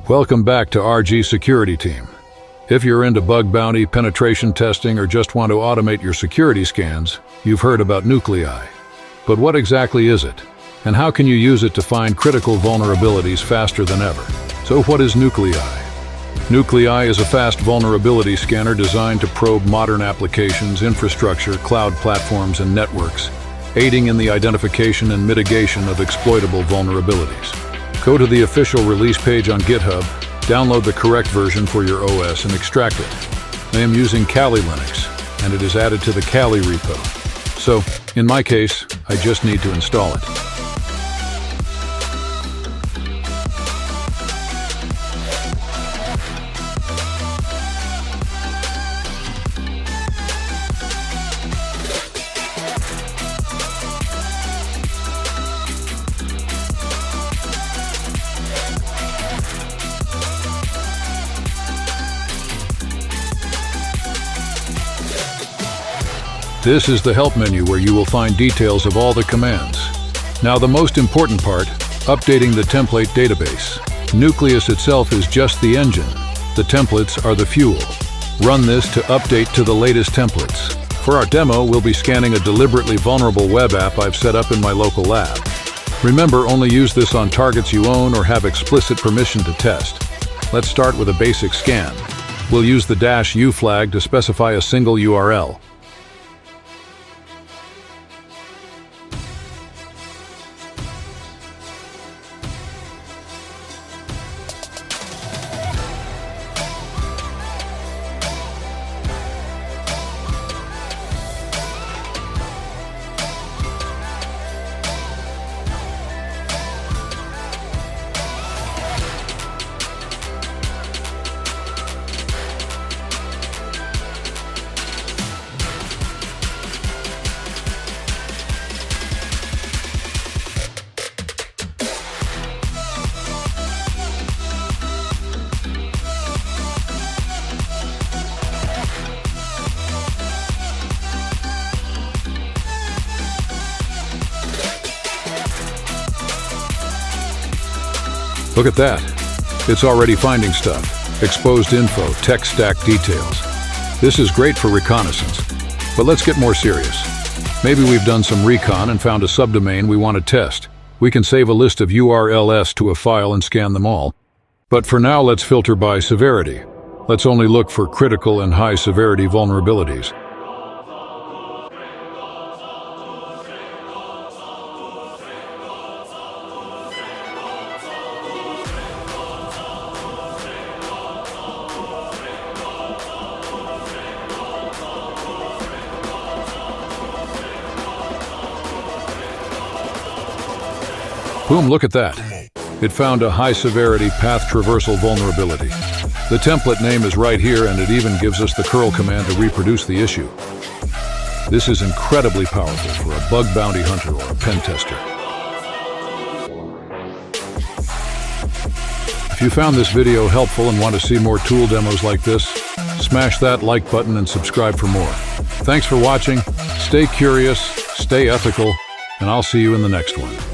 Welcome back to RGSecurityTeam. If you're into bug bounty, penetration testing, or just want to automate your security scans, you've heard about Nuclei. But what exactly is it? And how can you use it to find critical vulnerabilities faster than ever? So what is Nuclei? Nuclei is a fast vulnerability scanner designed to probe modern applications, infrastructure, cloud platforms, and networks, aiding in the identification and mitigation of exploitable vulnerabilities. Go to the official release page on GitHub, download the correct version for your OS, and extract it. I am using Kali Linux, and it is added to the Kali repo. So, in my case, I just need to install it. This is the help menu where you will find details of all the commands. Now the most important part, updating the template database. Nucleus itself is just the engine. The templates are the fuel. Run this to update to the latest templates. For our demo, we'll be scanning a deliberately vulnerable web app I've set up in my local lab. Remember, only use this on targets you own or have explicit permission to test. Let's start with a basic scan. We'll use the -u flag to specify a single URL. Look at that. It's already finding stuff. Exposed info, tech stack details. This is great for reconnaissance. But let's get more serious. Maybe we've done some recon and found a subdomain we want to test. We can save a list of URLs to a file and scan them all. But for now, let's filter by severity. Let's only look for critical and high severity vulnerabilities. Boom, look at that. It found a high-severity path traversal vulnerability. The template name is right here, and it even gives us the curl command to reproduce the issue. This is incredibly powerful for a bug bounty hunter or a pen tester. If you found this video helpful and want to see more tool demos like this, smash that like button and subscribe for more. Thanks for watching. Stay curious, stay ethical, and I'll see you in the next one.